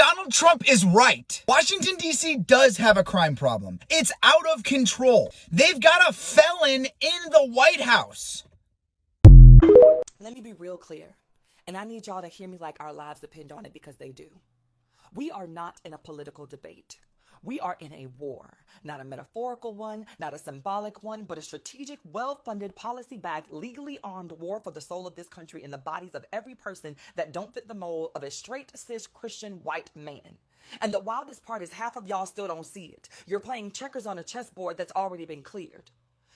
Donald Trump is right. Washington, D.C. does have a crime problem. It's out of control. They've got a felon in the White House. Let me be real clear, and I need y'all to hear me like our lives depend on it, because they do. We are not in a political debate. We are in a war, not a metaphorical one, not a symbolic one, but a strategic, well-funded, policy-backed, legally armed war for the soul of this country and the bodies of every person that don't fit the mold of a straight, cis, Christian, white man. And the wildest part is half of y'all still don't see it. You're playing checkers on a chessboard that's already been cleared.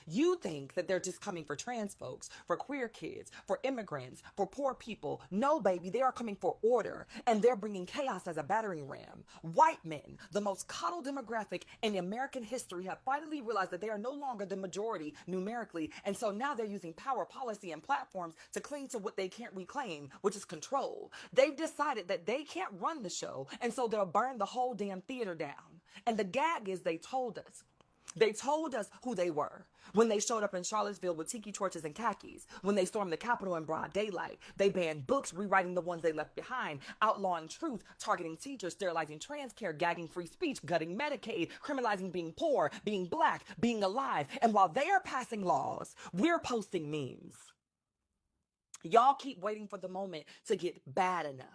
You think that they're just coming for trans folks, for queer kids, for immigrants, for poor people. No, baby, they are coming for order, and they're bringing chaos as a battering ram. White men, the most coddled demographic in American history, have finally realized that they are no longer the majority numerically, and so now they're using power, policy, and platforms to cling to what they can't reclaim, which is control. They've decided that they can't run the show, and so they'll burn the whole damn theater down. And the gag is they told us. They told us who they were when they showed up in Charlottesville with tiki torches and khakis, when they stormed the Capitol in broad daylight. They banned books, rewriting the ones they left behind, outlawing truth, targeting teachers, sterilizing trans care, gagging free speech, gutting Medicaid, criminalizing being poor, being black, being alive. And while they are passing laws, we're posting memes. Y'all keep waiting for the moment to get bad enough.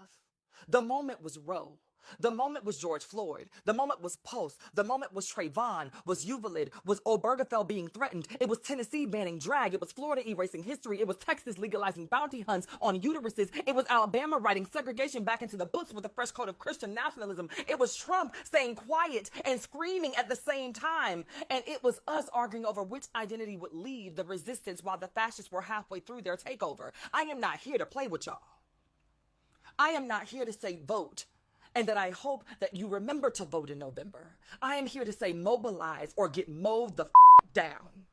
The moment was Roe. The moment was George Floyd. The moment was Pulse. The moment was Trayvon, was Uvalid, was Obergefell being threatened. It was Tennessee banning drag. It was Florida erasing history. It was Texas legalizing bounty hunts on uteruses. It was Alabama writing segregation back into the books with a fresh coat of Christian nationalism. It was Trump saying quiet and screaming at the same time. And it was us arguing over which identity would lead the resistance while the fascists were halfway through their takeover. I am not here to play with y'all. I am not here to say vote, and that I hope that you remember to vote in November. I am here to say mobilize or get mowed the down.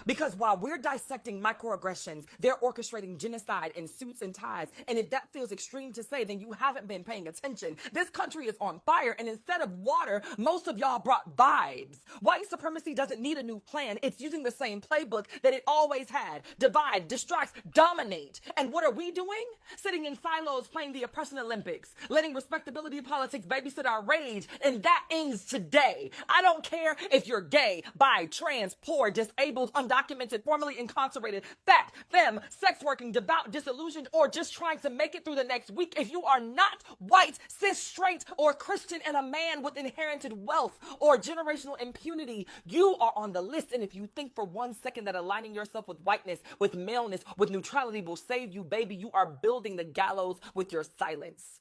Because while we're dissecting microaggressions, they're orchestrating genocide in suits and ties. And if that feels extreme to say, then you haven't been paying attention. This country is on fire, and instead of water, most of y'all brought vibes. White supremacy doesn't need a new plan. It's using the same playbook that it always had. Divide, distract, dominate. And what are we doing? Sitting in silos playing the oppression Olympics, letting respectability politics babysit our rage. And that ends today. I don't care if you're gay, bi, trans, poor, disabled, undocumented, formerly incarcerated, fat, femme, sex working, devout, disillusioned, or just trying to make it through the next week. If you are not white, cis, straight, or Christian and a man with inherited wealth or generational impunity, you are on the list. And if you think for 1 second that aligning yourself with whiteness, with maleness, with neutrality will save you, baby, you are building the gallows with your silence.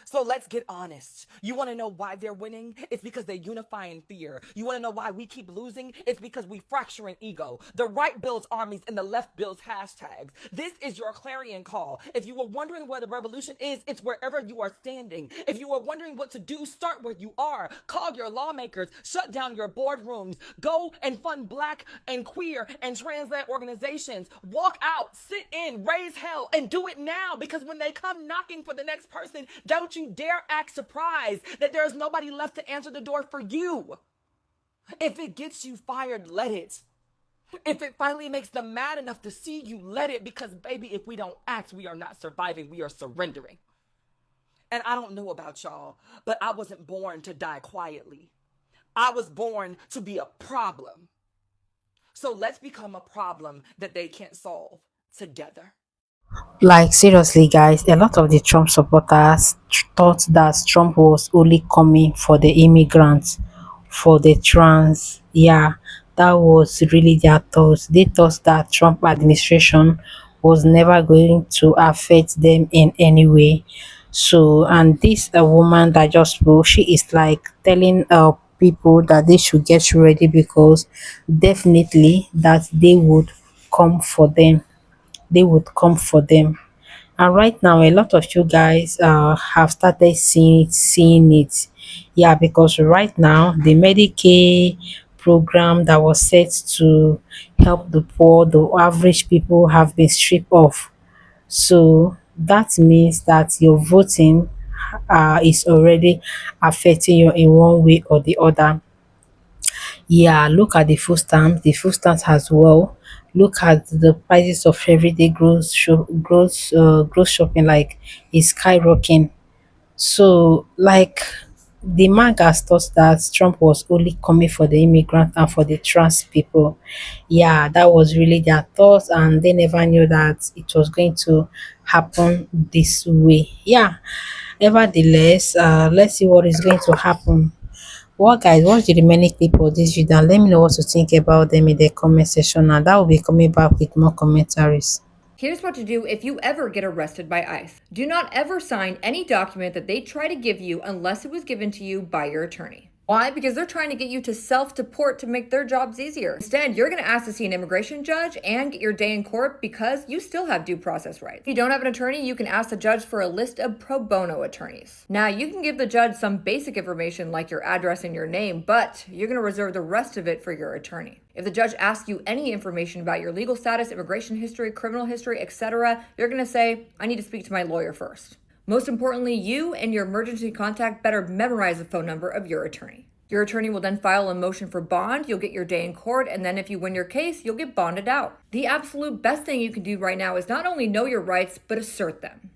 So let's get honest. You want to know why they're winning? It's because they unify in fear. You want to know why we keep losing? It's because we fracture in ego. The right builds armies and the left builds hashtags. This is your clarion call. If you were wondering where the revolution is, it's wherever you are standing. If you were wondering what to do, start where you are. Call your lawmakers. Shut down your boardrooms. Go and fund black and queer and trans-led organizations. Walk out, sit in, raise hell, and do it now, because when they come knocking for the next person, don't you dare act surprised that there is nobody left to answer the door for you. If it gets you fired, let it. If it finally makes them mad enough to see you, let it. Because, baby, if we don't act, we are not surviving. We are surrendering. And I don't know about y'all, but I wasn't born to die quietly. I was born to be a problem. So let's become a problem that they can't solve together. Like seriously, guys, a lot of the Trump supporters thought that Trump was only coming for the immigrants, for the trans. Yeah, that was really their thoughts. They thought that Trump administration was never going to affect them in any way. So, and this a woman that just spoke, she is like telling people that they should get ready, because definitely that they would come for them. They would come for them. And right now, a lot of you guys have started seeing it. Yeah, because right now the Medicaid program that was set to help the poor, the average people, have been stripped off. So that means that your voting is already affecting you in one way or the other. Yeah, look at the food stamps as well. Look at the prices of everyday gross shopping, like it's skyrocketing. So, like, the magas thought that Trump was only coming for the immigrant and for the trans people. Yeah, that was really their thoughts, and they never knew that it was going to happen this way. Yeah, nevertheless, let's see what is going to happen. Well, guys, watch the remaining clip of this video and let me know what you think about them in the comment section, and that will be coming back with more commentaries. Here's what to do if you ever get arrested by ICE. Do not ever sign any document that they try to give you unless it was given to you by your attorney. Why? Because they're trying to get you to self-deport to make their jobs easier. Instead, you're going to ask to see an immigration judge and get your day in court because you still have due process rights. If you don't have an attorney, you can ask the judge for a list of pro bono attorneys. Now, you can give the judge some basic information like your address and your name, but you're going to reserve the rest of it for your attorney. If the judge asks you any information about your legal status, immigration history, criminal history, etc., you're going to say, I need to speak to my lawyer first. Most importantly, you and your emergency contact better memorize the phone number of your attorney. Your attorney will then file a motion for bond, you'll get your day in court, and then if you win your case, you'll get bonded out. The absolute best thing you can do right now is not only know your rights, but assert them.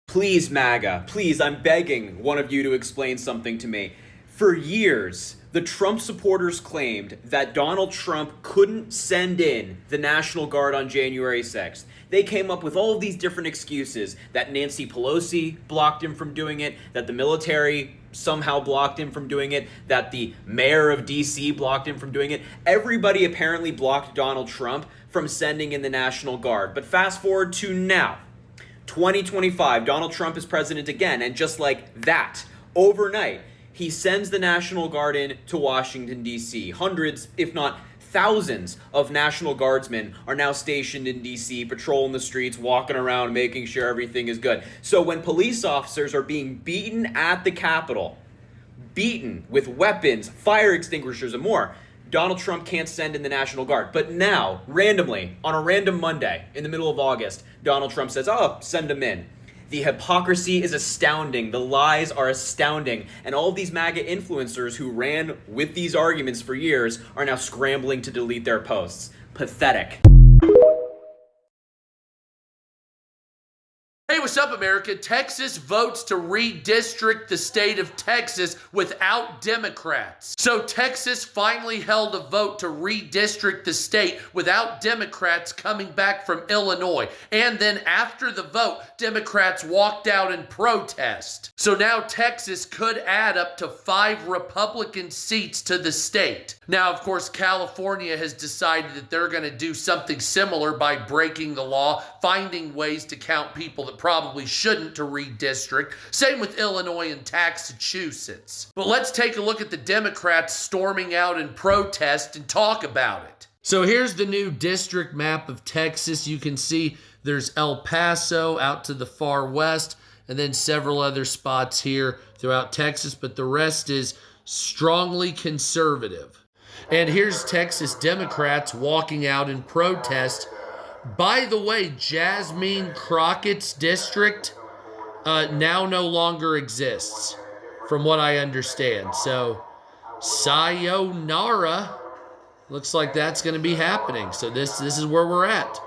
Please, MAGA, please, I'm begging one of you to explain something to me. For years, the Trump supporters claimed that Donald Trump couldn't send in the National Guard on January 6th. They came up with all of these different excuses, that Nancy Pelosi blocked him from doing it, that the military somehow blocked him from doing it, that the mayor of DC blocked him from doing it. Everybody apparently blocked Donald Trump from sending in the National Guard. But fast forward to now, 2025, Donald Trump is president again, and just like that, overnight, he sends the National Guard in to Washington, D.C. Hundreds, if not thousands, of National Guardsmen are now stationed in D.C., patrolling the streets, walking around, making sure everything is good. So when police officers are being beaten at the Capitol, beaten with weapons, fire extinguishers, and more, Donald Trump can't send in the National Guard. But now, randomly, on a random Monday in the middle of August, Donald Trump says, oh, send them in. The hypocrisy is astounding. The lies are astounding. And all of these MAGA influencers who ran with these arguments for years are now scrambling to delete their posts. Pathetic. Hey, what's up, America? Texas votes to redistrict the state of Texas without Democrats. So Texas finally held a vote to redistrict the state without Democrats coming back from Illinois. And then after the vote, Democrats walked out in protest. So now Texas could add up to 5 Republican seats to the state. Now, of course, California has decided that they're going to do something similar by breaking the law, finding ways to count people that probably shouldn't to redistrict. Same with Illinois and Massachusetts. But let's take a look at the Democrats storming out in protest and talk about it. So here's the new district map of Texas. You can see there's El Paso out to the far west, and then several other spots here throughout Texas, but the rest is strongly conservative. And here's Texas Democrats walking out in protest. By the way, Jasmine Crockett's district now no longer exists, from what I understand. So, sayonara. Looks like that's going to be happening. So this is where we're at.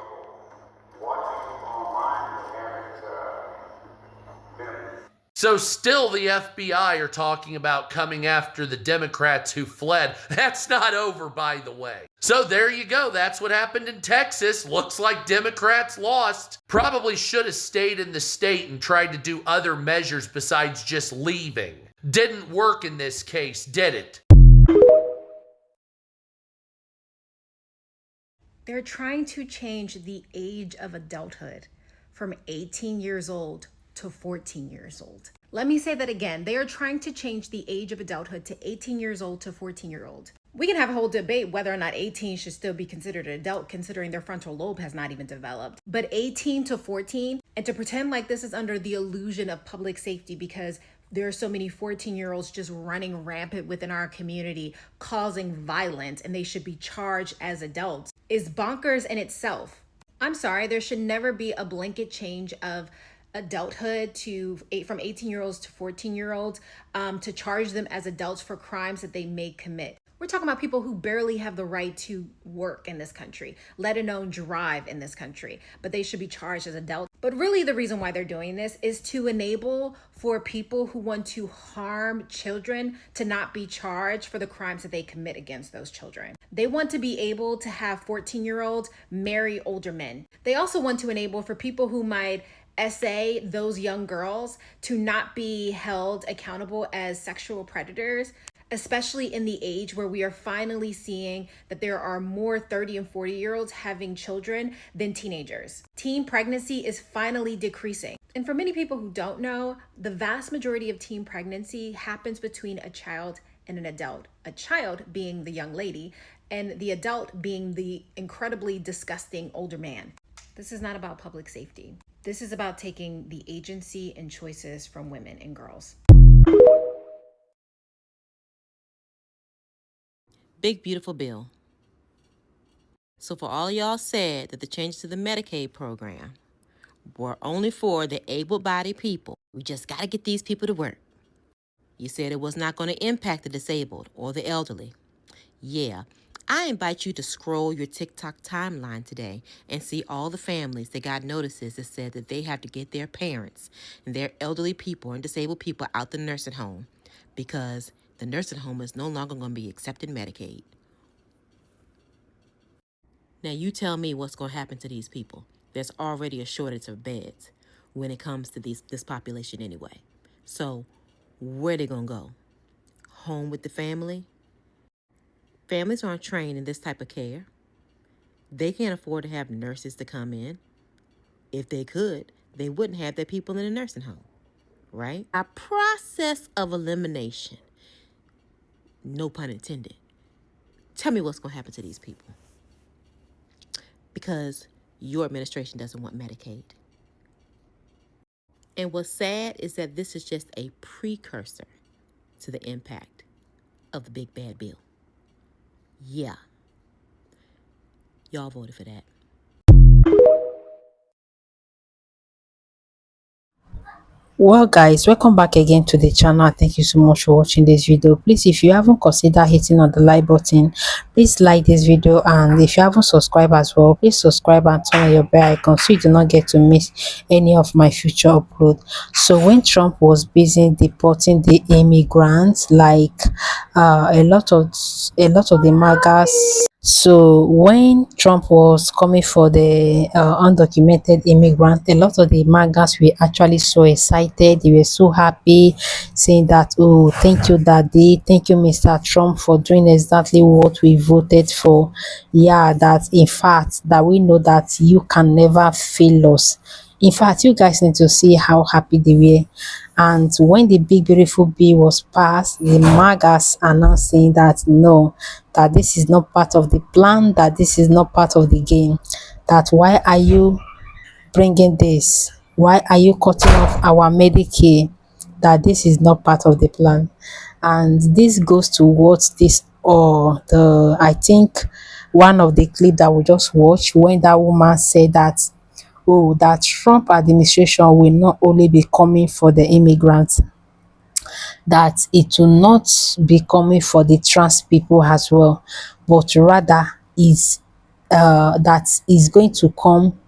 So still the FBI are talking about coming after the Democrats who fled. That's not over, by the way. So there you go. That's what happened in Texas. Looks like Democrats lost. Probably should have stayed in the state and tried to do other measures besides just leaving. Didn't work in this case, did it? They're trying to change the age of adulthood from 18 years old to 14 years old. Let me say that again. They are trying to change the age of adulthood to 18 years old to 14-year-old. We can have a whole debate whether or not 18 should still be considered an adult considering their frontal lobe has not even developed. But 18 to 14, and to pretend like this is under the illusion of public safety because there are so many 14-year-olds just running rampant within our community, causing violence, and they should be charged as adults, is bonkers in itself. I'm sorry, there should never be a blanket change of adulthood from 18-year-olds to 14-year-olds to charge them as adults for crimes that they may commit. We're talking about people who barely have the right to work in this country, let alone drive in this country, but they should be charged as adults. But really, the reason why they're doing this is to enable for people who want to harm children to not be charged for the crimes that they commit against those children. They want to be able to have 14-year-olds marry older men. They also want to enable for people who might essay those young girls to not be held accountable as sexual predators, especially in the age where we are finally seeing that there are more 30 and 40-year-olds having children than teenagers. Teen pregnancy is finally decreasing. And for many people who don't know, the vast majority of teen pregnancy happens between a child and an adult. A child being the young lady, and the adult being the incredibly disgusting older man. This is not about public safety. This is about taking the agency and choices from women and girls. Big beautiful bill. So for all y'all said that the changes to the Medicaid program were only for the able-bodied people, we just got to get these people to work. You said it was not going to impact the disabled or the elderly. Yeah, I invite you to scroll your TikTok timeline today and see all the families that got notices that said that they have to get their parents and their elderly people and disabled people out the nursing home because the nursing home is no longer going to be accepting Medicaid. Now you tell me what's going to happen to these people. There's already a shortage of beds when it comes to this population anyway. So where they going to go? Home with the family? Families aren't trained in this type of care. They can't afford to have nurses to come in. If they could, they wouldn't have their people in a nursing home, right? A process of elimination, no pun intended. Tell me what's going to happen to these people. Because your administration doesn't want Medicaid. And what's sad is that this is just a precursor to the impact of the big bad bill. Yeah. Y'all voted for that. Well guys, welcome back again to the channel. Thank you so much for watching this video. Please, if you haven't considered hitting on the like button, please like this video, and if you haven't subscribed as well, please subscribe and turn on your bell icon so you do not get to miss any of my future upload. So when Trump was busy deporting the immigrants, like a lot of the magas. So when Trump was coming for the undocumented immigrant, a lot of the magas were actually so excited. They were so happy, saying that, oh, thank you, Daddy. Thank you, Mr. Trump, for doing exactly what we voted for. Yeah, that in fact, that we know that you can never fail us. In fact, you guys need to see how happy they were. And when the big beautiful bill was passed, the magas are now saying that no, that this is not part of the plan, that this is not part of the game, that why are you bringing this? Why are you cutting off our Medicare? That this is not part of the plan. And this goes towards this, or the, I think one of the clip that we just watched, when that woman said that, oh, that Trump administration will not only be coming for the immigrants, that it will not be coming for the trans people as well, but rather is that is going to come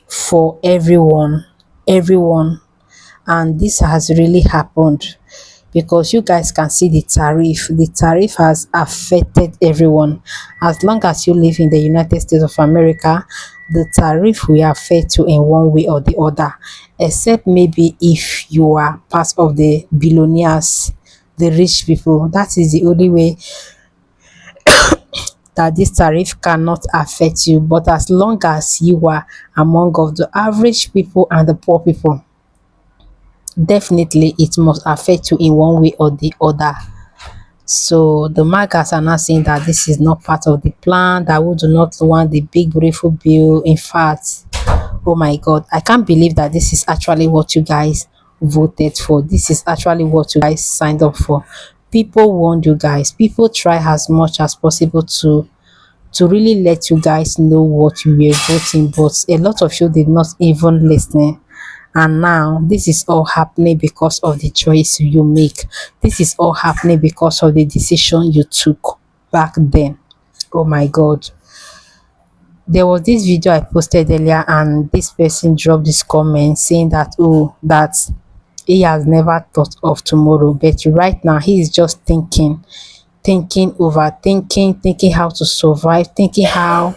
for everyone. And this has really happened, because you guys can see the tariff has affected everyone. As long as you live in the United States of America, the tariff will affect you in one way or the other, except maybe if you are part of the billionaires, the rich people. That is the only way that this tariff cannot affect you. But as long as you are among of the average people and the poor people, definitely it must affect you in one way or the other. So the magas are not saying that this is not part of the plan, that we do not want the big beautiful bill. In fact, oh my god, I can't believe that this is actually what you guys voted for. This is actually what you guys signed up for. People warned you guys. People try as much as possible to really let you guys know what you were voting, but a lot of you did not even listen. And now this is all happening because of the choice you make. This is all happening because of the decision you took. back then. Oh my god. There was this video I posted earlier, and this person dropped this comment saying that, oh, that he has never thought of tomorrow, but right now he is just thinking, overthinking, thinking how to survive, thinking how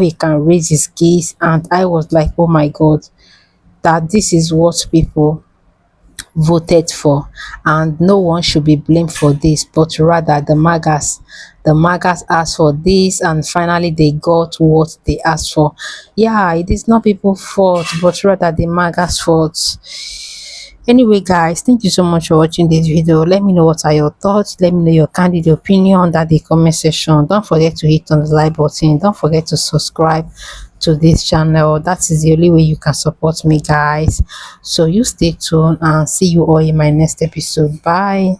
he can raise his kids. And I was like, oh my god, that this is what people voted for, and no one should be blamed for this, but rather the magas asked for this, and finally they got what they asked for. Yeah, it is not people's fault, but rather the magas fault. Anyway, guys, thank you so much for watching this video. Let me know what are your thoughts. Let me know your candid opinion under the comment section. Don't forget to hit on the like button. Don't forget to subscribe to this channel. That is the only way you can support me, guys. So you stay tuned, and see you all in my next episode. Bye.